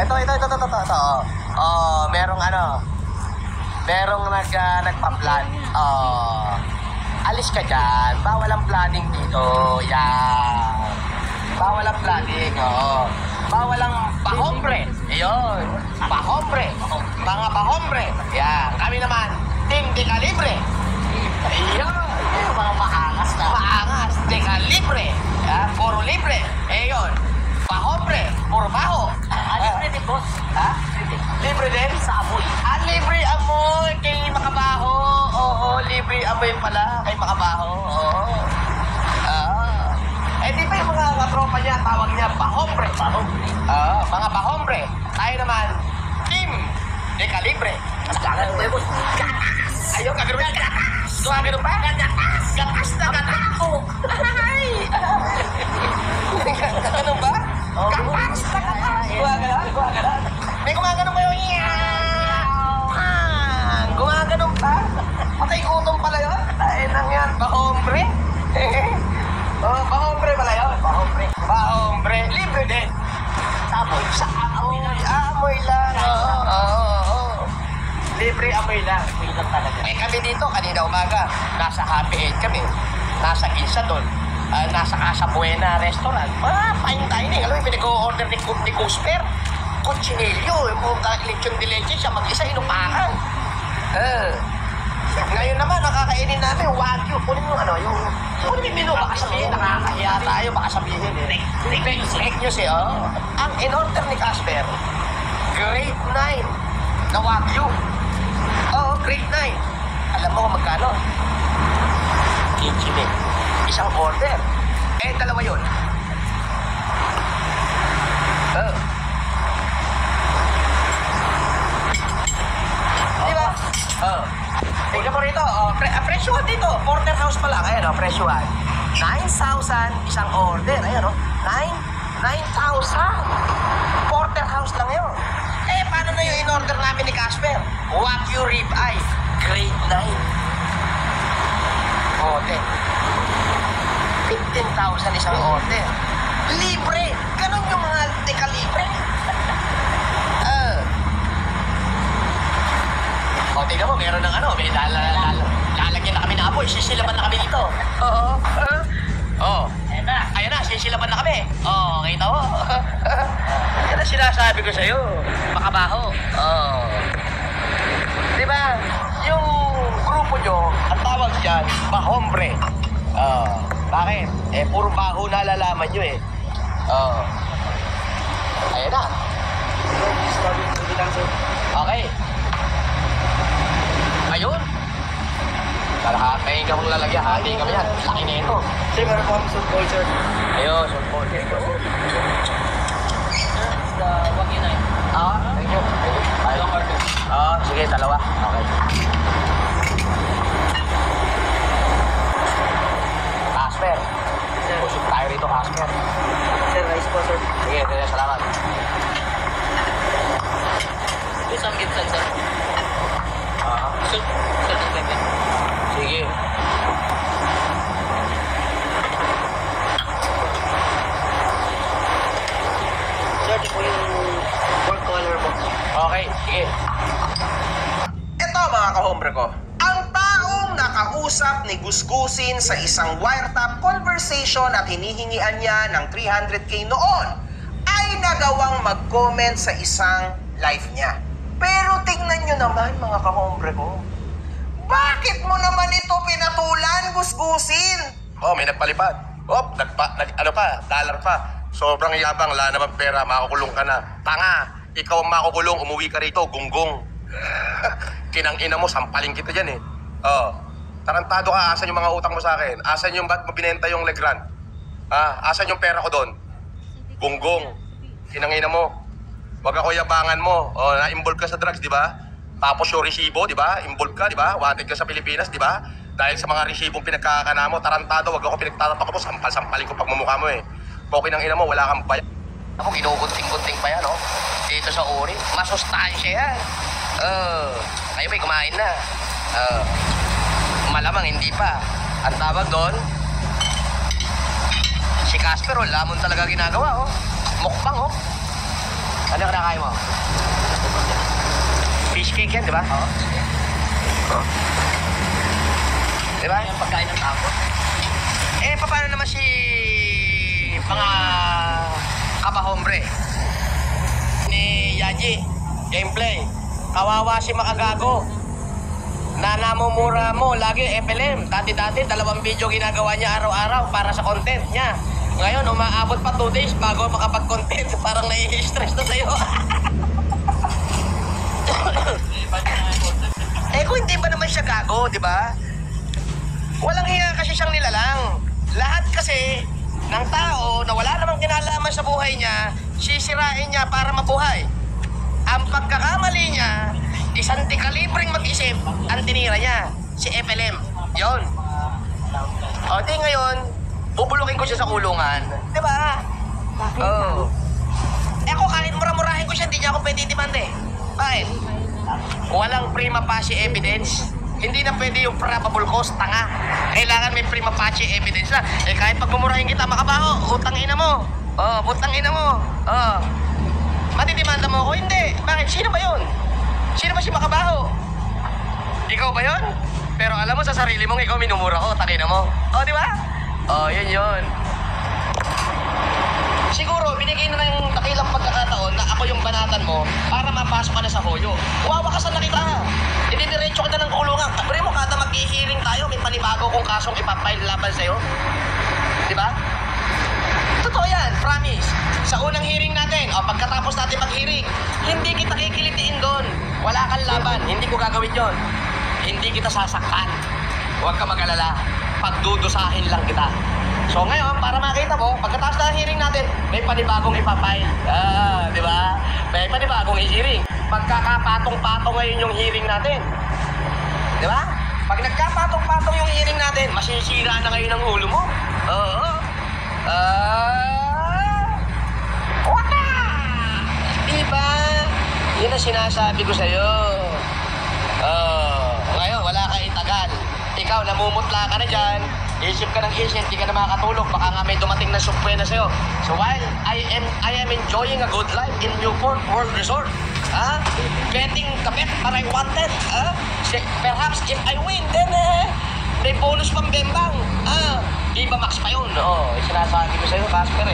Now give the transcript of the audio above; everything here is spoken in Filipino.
Ito. Merong nagpa-plan. Alis ka dyan. Bawal ang planning dito. Yan. Bawal ang planning. Bawal ang pahombre. Ayun. Pahombre. Mga pahombre. Yan. Kami naman, Team De Calibre. Ayun. Mga maangas na. Maangas. De Calibre. Yan. Puro libre. Ayun. Pahombre. Puro baho. Libre din, boss. Ha? Libre din? Sa amoy. Libre amoy kay Makabaho. Oo, libre amoy pala kay Makabaho. Oo. Di ba yung mga katropa niya, tawag niya pahombre. Pahombre. Mga pahombre. Tayo naman, Team De Calibre. Gatas mo, boss. Gatas. Ayaw, kagano ba? Gatas. Gano pa? Gatas. Gatas na gatas ako. Ganun ba? Gatas na gatas. Gumaganon. May gumaganon kayo. Gumaganon pa. Patay gutom pala yun. Tayo nang yan. Pahombre. Pahombre pala yun. Pahombre. Libre din. Amoy. Sa amoy lang. Amoy lang. Libre amoy lang. Amoy lang talaga. Kami dito, kanina umaga, nasa Happy Eight kami. Nasa Insadon. Nasa Casa Buena Restaurant. Fine dining. Alam mo, pinag-o-order ni Cusper. Cochinillo. Kung lechon de leche siya, mag-isa inupakan. Ngayon naman, nakakainin namin Wagyu. Kunin yung kunin yung menu. Baka sabihin, nakakahiya tayo. Baka sabihin fake news Ang in-order ni Casper, grade 9 na Wagyu. Grade 9. Alam mo kung magkano? 15. Isang order. Dalawa yun. Diba? Tingnan mo rito. Presyuhan dito. Porterhouse pa lang. Ayan presyuhan. 9,000 isang order. Ayan 9,000. Porterhouse lang yun. Paano na yung in-order namin ni Casper? Wagyu ribeye. Grade 9. 15,000 isang order. Libre! Ganun yung mga dekalibre. Tingnan mo, meron ng may lalagyan na kami na apoy. Sisilaban na kami dito. Ayun na, sisilaban na kami. Kita mo. Yan ang sinasabi ko sa'yo. Makabaho. Diba? Yung grupo nyo, ang tawag dyan, pahombre. Bakit? Puro baho na lalaman nyo Ayan na. Okay. Ayun. Kaya kang lalagyan. Hatiin kami yan. Laki na ito. Sir, meron po kami soup bowl, sir. Ayun, soup bowl. The Wagyu 9. Thank you. Long order. Sige, dalawa. Okay. Casper. Pusok tayo rito, Casper. Sir, rice po, sir. Sige, salamat. Isang gibson, sir. Soup. Sir, Sige. Sir, di po yung work color po. Okay, sige. Ito mga kahombre ko. Ang taong nakausap ni Gusgusin sa isang wiretap conversation at hinihingian niya ng 300k noon ay nagawang mag-comment sa isang live niya. Pero tingnan nyo naman mga kahombre ko. Bakit mo naman ito pinatulan, Gusgusin? May nagpalipad. Dollar pa. Sobrang yabang, wala naman pera, makukulong ka na. Tanga, ikaw ang makukulong, umuwi ka rito, gunggong. Kinang-ina mo, sampalin kita dyan tarantado ka, asan yung mga utang mo sa akin? Asan yung ba't mo binenta yung Legrand? Asan yung pera ko doon? Gunggong, kinang-ina mo. Wag ako yabangan mo. Na-involve ka sa drugs, di ba? Tapos yung resibo, di ba? Involved ka, di ba? Wanted ka sa Pilipinas, di ba? Dahil sa mga resibong pinagkakana mo, tarantado, wag ako pinagtatapak mo, sampal-sampalin ko pagmumukha mo Okay nang ina mo, wala kang bayan. Ako, ginugunting-gunting pa yan, dito sa uri. Masustansya yan. Kayo ba'y kumain na? Malamang hindi pa. Ang tawag doon, si Casper, lamon talaga ginagawa, mukbang, Ano kinakain mo? Fish cake yan, di ba? Oo. Di ba? Yung pagkain ng tao. Eh, paano naman si mga kapahombre ni Yaji gameplay? Kawawa si Makagago na namumura mo lagi FLM. Dati-dati 2 video ginagawa niya araw-araw para sa content niya. Ngayon umaabot pa 2 days bago makapag-content. Parang nai-stress na sa'yo. Eh kung hindi ba naman siya gago, di ba? Walang hiya kasi siyang nilalang. Lahat kasi ng tao na wala namang kinalaman sa buhay niya, sisirain niya para mabuhay. Ang pagkakamali niya, isang dekalibreng mag-isip, ang tinira niya, si FLM. Yun. O di ngayon, bubulukin ko siya sa kulungan. Di ba? Bakit? Oo. Eh ako kahit mura-murahin ko siya, hindi niya ako pwede demande. Bakit? Walang prima facie evidence. Hindi na pwede yung probable cause, tanga. Kailangan may prima facie evidence na. Eh kahit pagmumurahin kita, makabaho, utang ina mo. Utang ina mo. Matidemanda mo ako? Hindi. Bakit? Sino ba yun? Sino ba si Makabaho? Ikaw ba yun? Pero alam mo sa sarili mong ikaw minumura ko, tangina mo. Di ba? Yun. Siguro, binigay na ng dakilang pagkakataon na ako yung banatan mo para mapasok ka na sa hoyo. Wawakasan na kita. Ididiretso kita ng kulungan. Kapre mo, kada mag-i-hearing tayo, may panibago kong kasong ipapile laban sa'yo. Di ba? Totoo yan, promise. Sa unang hearing natin, pagkatapos natin mag-hearing, hindi kita kikilitiin doon. Wala kang laban, hindi ko gagawin yon. Hindi kita sasaktan. Huwag ka mag-alala. Pagdudusahin lang kita. So ngayon, para makita mo, pagkatapos na hearing natin, may panibagong ipapile. Di ba? May panibagong hearing. Pagkakapatong-patong ngayon yung hearing natin. Di ba? Pag nagkapatong-patong yung hearing natin, masisira na ngayon ang ulo mo. Wala! Diba? Yun ang sinasabi ko sa'yo. Ngayon, wala ka itagal. Ikaw, namumutla ka na dyan. Isip ka ng isip, di ka na makakatulog. Baka nga may dumating na sukwe na sa'yo. So while I am enjoying a good life in Newport World Resort, getting the bet that I wanted, perhaps if I win, then may bonus pang bembang. Iba max pa yun. Sinasabi ko sa'yo, Casper